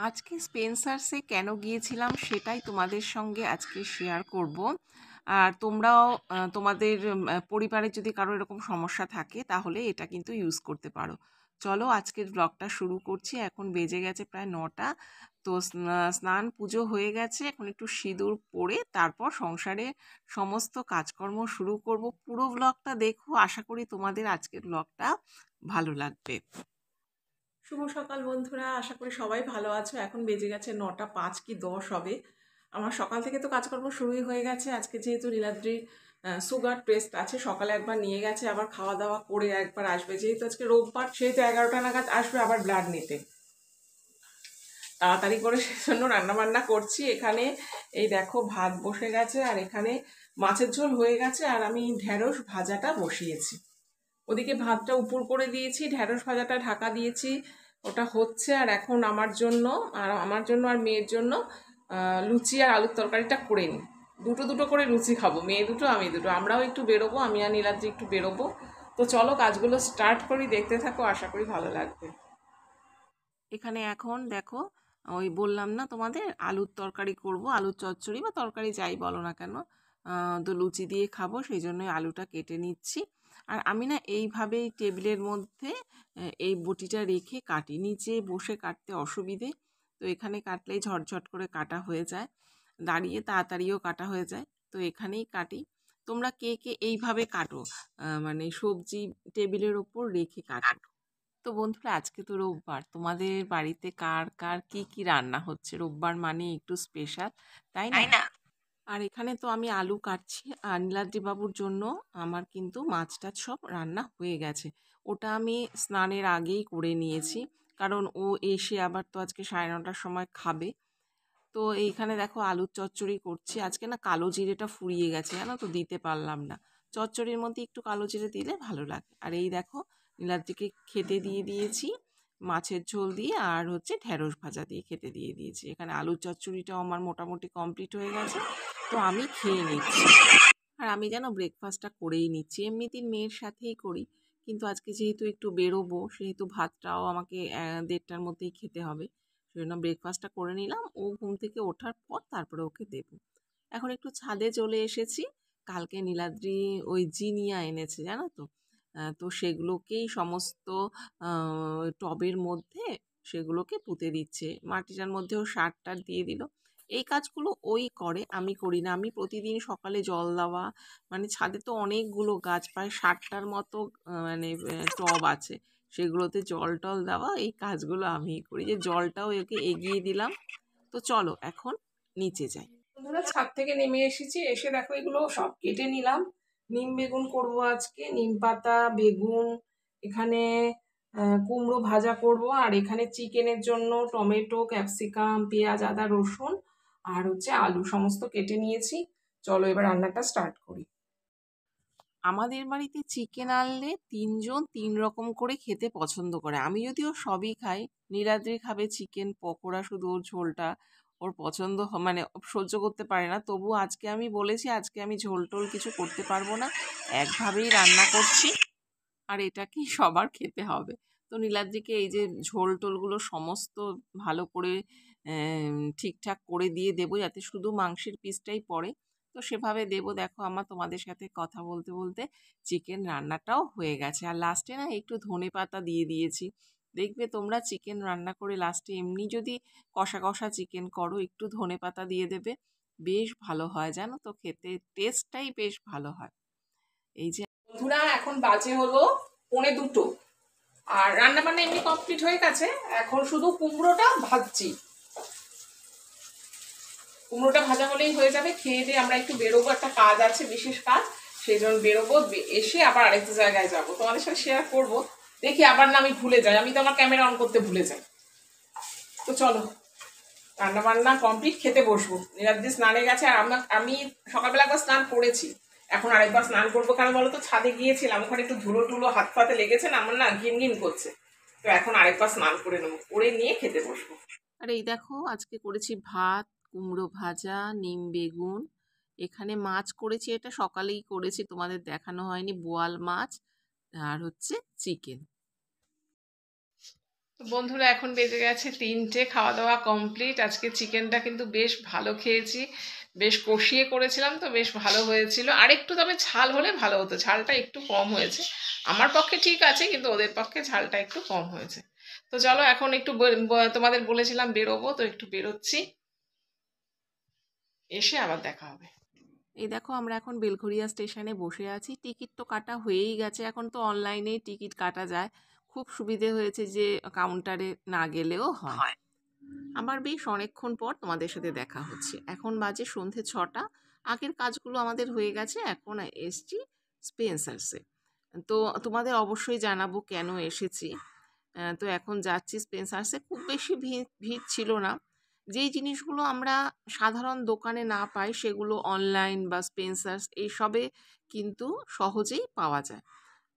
আজকে স্পেন্সার্সে কেন গিয়েছিলাম সেটাই তোমাদের সঙ্গে আজকে শেয়ার করব। আর তোমরাও তোমাদের পরিবারে যদি কারো এরকম সমস্যা থাকে তাহলে এটা কিন্তু ইউজ করতে পারো। চলো আজকের ব্লগটা শুরু করছি। এখন বেজে গেছে প্রায় 9টা। তো স্নান পুজো হয়ে গেছে, এখন একটু সিঁদুর পরে তারপর সংসারে সমস্ত কাজকর্ম শুরু করব। পুরো ব্লগটা দেখো, আশা করি তোমাদের আজকের ব্লগটা ভালো লাগবে। শুভ সকাল বন্ধুরা, আশা করি সবাই ভালো আছো। এখন বেজে গেছে 9টা 5 কি 10 হবে। আমার সকাল থেকে তো কাজকর্ম শুরুই হয়ে গেছে। আজকে যেহেতু নীলাদ্রির সুগার টেস্ট আছে, সকালে একবার নিয়ে গেছে, আবার খাওয়া দাওয়া করে একবার আসবে। যেহেতু আজকে রোববার, সেহেতু 11টা নাগাদ আসবে আবার ব্লাড নিতে। তাড়াতাড়ি করে সেজন্য রান্না বান্না করছি। এখানে এই দেখো ভাত বসে গেছে, আর এখানে মাছের ঝোল হয়ে গেছে, আর আমি ঢেঁড়স ভাজাটা বসিয়েছি। ওদিকে ভাতটা উপর করে দিয়েছি, ঢেঁড়স ভাজাটা ঢাকা দিয়েছি, ওটা হচ্ছে। আর এখন আমার জন্য আর মেয়ের জন্য লুচি আর আলুর তরকারিটা করে নিই। দুটো দুটো করে লুচি খাবো, মেয়ে দুটো আমি দুটো। আমরাও একটু বেরোবো, আমি আর নীলাদ্রি একটু বেরোবো। তো চলো কাজগুলো স্টার্ট করি, দেখতে থাকো, আশা করি ভালো লাগবে। এখানে এখন দেখো, ওই বললাম না তোমাদের আলুর তরকারি করব, আলুর চচ্চড়ি বা তরকারি যাই বলো না কেন। তো লুচি দিয়ে খাবো, সেই জন্যই আলুটা কেটে নিচ্ছি। আর আমি না এইভাবেই টেবিলের মধ্যে এই বটিটা রেখে কাটি, নিচে বসে কাটতে অসুবিধে। তো এখানে কাটলেই ঝটঝট করে কাটা হয়ে যায়, দাঁড়িয়ে তাড়াতাড়িও কাটা হয়ে যায়। তো এখানেই কাটি। তোমরা কে কে এইভাবে কাটো, মানে সবজি টেবিলের ওপর রেখে কাটো? তো বন্ধুরা, আজকে তো রোববার, তোমাদের বাড়িতে কার কার কি কি রান্না হচ্ছে? রোববার মানে একটু স্পেশাল, তাই না? আর এখানে তো আমি আলু কাটছি, আর নীলাদ্রি বাবুর জন্য আমার কিন্তু মাছ টাছ সব রান্না হয়ে গেছে। ওটা আমি স্নানের আগেই করে নিয়েছি, কারণ ও এসে আবার তো আজকে 9:30টার সময় খাবে। তো এইখানে দেখো আলুর চচ্চড়ি করছি। আজকে না কালো জিরেটা ফুরিয়ে গেছে, জানো তো, দিতে পারলাম না। চচ্চড়ির মধ্যে একটু কালো জিরে দিলে ভালো লাগে। আর এই দেখো নীলাদ্রিকে খেতে দিয়ে দিয়েছি মাছের ঝোল দিয়ে, আর হচ্ছে ঢেঁড়স ভাজা দিয়ে খেতে দিয়ে দিয়েছি। এখানে আলুর চচ্চড়িটাও আমার মোটামুটি কমপ্লিট হয়ে গেছে। তো আমি খেয়ে নিচ্ছি। আর আমি যেন ব্রেকফাস্টটা করেই নিচ্ছি, এমনিতেই মেয়ের সাথেই করি, কিন্তু আজকে যেহেতু একটু বেরোবো, সেহেতু ভাতটাও আমাকে 1:30টার মধ্যেই খেতে হবে। সেজন্য ব্রেকফাস্টটা করে নিলাম। ও ঘুম থেকে ওঠার পর তারপরে ওকে দেবো। এখন একটু ছাদে চলে এসেছি। কালকে নীলাদ্রি ওই জিনিয়া এনেছে, জানো তো। তো সেগুলোকেই সমস্ত টবের মধ্যে সেগুলোকে পুঁতে দিচ্ছে। মাটিটার মধ্যেও সার টার দিয়ে দিল। এই কাজগুলো ওই করে, আমি করি না। আমি প্রতিদিন সকালে জল দেওয়া, মানে ছাদে তো অনেকগুলো গাছ, প্রায় 60টার মতো মানে টব আছে, সেগুলোতে জল টল দেওয়া, এই কাজগুলো আমিই করি। যে জলটাও একে এগিয়ে দিলাম। তো চলো এখন নিচে যাই। বন্ধুরা, ছাদ থেকে নেমে এসেছি, এসে দেখো এগুলো সব কেটে নিলাম। নিম বেগুন করব আজকে, নিম পাতা, বেগুন, এখানে কুমড়ো ভাজা করব, আর এখানে চিকেনের জন্য টমেটো, ক্যাপসিকাম, পেঁয়াজ, আদা, রসুন আর হচ্ছে আলু সমস্ত কেটে নিয়েছি। চলো এবার রান্নাটা স্টার্ট করি। আমাদের বাড়িতে চিকেন আনলে 3জন 3 রকম করে খেতে পছন্দ করে। আমি যদিও সবই খাই। নীলাদ্রি খাবে চিকেন পকোড়া, শুধু ওর ঝোলটা ওর পছন্দ মানে সহ্য করতে পারে না। তবু আজকে আমি বলেছি আজকে আমি ঝোল টোল কিছু করতে পারবো না, একভাবেই রান্না করছি, আর এটাকেই সবার খেতে হবে। তো নীলাদ্রিকে এই যে ঝোল টোলগুলো সমস্ত ভালো করে ঠিকঠাক করে দিয়ে দেবো, যাতে শুধু মাংসের পিসটাই পড়ে। তো সেভাবে দেবো। দেখো আমার তোমাদের সাথে কথা বলতে বলতে চিকেন রান্নাটাও হয়ে গেছে। আর লাস্টে না একটু ধনেপাতা দিয়ে দিয়েছি। দেখবে তোমরা চিকেন রান্না করে লাস্টে এমনি যদি কষা কষা চিকেন করো, একটু ধনেপাতা দিয়ে দেবে, বেশ ভালো হয়, জানো তো, খেতে টেস্টটাই বেশ ভালো হয়। এই যে বন্ধুরা, এখন বাজে হলো 1:45, আর রান্না বান্না এমনি কমপ্লিট হয়ে গেছে। এখন শুধু কুমড়োটা ভাজছি। কুমড়োটা ভাজা হলেই হয়ে যাবে। খেয়ে দিয়ে আমরা একটু বেরোবো, একটা কাজ আছে, বিশেষ কাজ, সেই জন্য বেরোবো। এসে আবার আরেকটা জায়গায় যাব, তোমাদের সাথে শেয়ার করব। দেখি আবার না আমি ভুলে যাই, আমি তো আমার ক্যামেরা অন করতে ভুলে যাই। তো চলো রান্না বান্না কমপ্লিট, খেতে বসবো। নীলাদ্রি স্নানে গেছে, আর আমি সকালবেলা একবার স্নান করেছি, এখন আরেকবার স্নান করবো। কারণ বলো তো, ছাদে গিয়েছিলাম, ওখানে একটু ধুলো টুলো হাত পাতে লেগেছে না, আমার না ঘিন ঘিন করছে। তো এখন আরেকবার স্নান করে নেবো, করে নিয়ে খেতে বসবো। আর এই দেখো আজকে করেছি ভাত, কুমড়ো ভাজা, নিম বেগুন, এখানে মাছ করেছি, এটা সকালেই করেছি, তোমাদের দেখানো হয়নি, বোয়াল মাছ, আর হচ্ছে চিকেন। তো বন্ধুরা এখন বেজে গেছে 3টে, খাওয়া দাওয়া কমপ্লিট। আজকে চিকেনটা কিন্তু বেশ ভালো খেয়েছি, বেশ কষিয়ে করেছিলাম তো বেশ ভালো হয়েছিল। আর একটু তবে ঝাল হলে ভালো হতো, ঝালটা একটু কম হয়েছে। আমার পক্ষে ঠিক আছে, কিন্তু ওদের পক্ষে ঝালটা একটু কম হয়েছে। তো চলো এখন একটু তোমাদের বলেছিলাম বেরোবো, তো একটু বেরোচ্ছি, এসে আবার দেখা হবে। এই দেখো আমরা এখন বেলঘরিয়া স্টেশনে বসে আছি। টিকিট তো কাটা হয়েই গেছে, এখন তো অনলাইনেই টিকিট কাটা যায়। খুব সুবিধে হয়েছে যে কাউন্টারে না গেলেও হয়। আবার বেশ অনেকক্ষণ পর তোমাদের সাথে দেখা হচ্ছে। এখন বাজে সন্ধে 6টা। আগের কাজগুলো আমাদের হয়ে গেছে, এখন এসছি স্পেন্সার্সে। তো তোমাদের অবশ্যই জানাবো কেন এসেছি। তো এখন যাচ্ছি স্পেন্সার্সে। খুব বেশি ভিড় ছিল না। যেই জিনিসগুলো আমরা সাধারণ দোকানে না পাই সেগুলো অনলাইন বা স্পেন্সার্স এইসবে কিন্তু সহজেই পাওয়া যায়।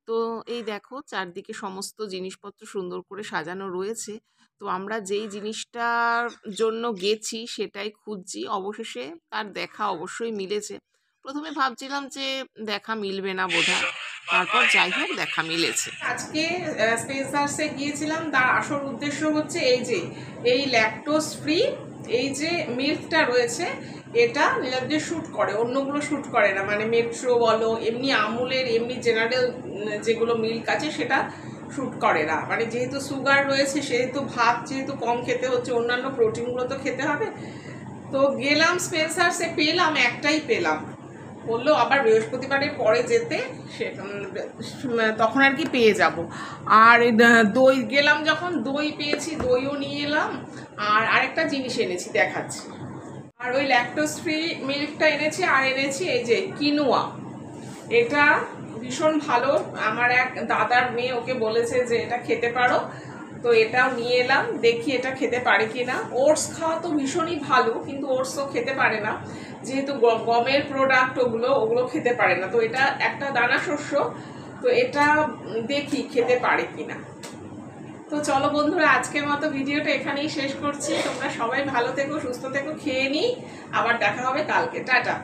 তো এই দেখো চারদিকে সমস্ত জিনিসপত্র সুন্দর করে সাজানো রয়েছে। তো আমরা যেই জিনিসটার জন্য গেছি সেটাই খুঁজছি, অবশেষে তার দেখা অবশ্যই মিলেছে। প্রথমে ভাবছিলাম যে দেখা মিলবে না বোধহয়, তারপর যাই হোক দেখা মিলেছে। আজকে স্পেন্সার্সে গিয়েছিলাম, তার আসল উদ্দেশ্য হচ্ছে এই ল্যাকটোজ ফ্রি এই যে মিল্কটা রয়েছে, এটা নীলাদ্রি শ্যুট করে, অন্যগুলো শ্যুট করে না। মানে মেট্রো বলো, এমনি আমুলের এমনি জেনারেল যেগুলো মিল্ক আছে সেটা শ্যুট করে না। মানে যেহেতু সুগার রয়েছে, সেহেতু ভাত যেহেতু কম খেতে হচ্ছে, অন্যান্য প্রোটিনগুলো তো খেতে হবে। তো গেলাম স্পেন্সার্সে, পেলাম একটাই পেলাম, বললো আবার বৃহস্পতিবারের পরে যেতে, সে তখন আর কি পেয়ে যাব। আর দই গেলাম যখন, দই পেয়েছি, দইও নিয়ে এলাম। আর আরেকটা জিনিস এনেছি দেখাচ্ছি। আর ওই ল্যাকটোজ ফ্রি মিল্কটা এনেছি, আর এনেছি এই যে কিনোয়া। এটা ভীষণ ভালো, আমার এক দাদার মেয়ে ওকে বলেছে যে এটা খেতে পারো, তো এটাও নিয়ে এলাম। দেখি এটা খেতে পারে কি না। ওটস খাওয়া তো ভীষণই ভালো, কিন্তু ওটসও খেতে পারে না, যেহেতু গমের প্রোডাক্ট ওগুলো খেতে পারে না। তো এটা একটা দানা শস্য, তো এটা দেখি খেতে পারে কিনা। তো চলো বন্ধুরা, আজকের মতো ভিডিওটা এখানেই শেষ করছি। তোমরা সবাই ভালো থেকো, সুস্থ থেকো, খেয়ে নিই, আবার দেখা হবে কালকে। টাটা।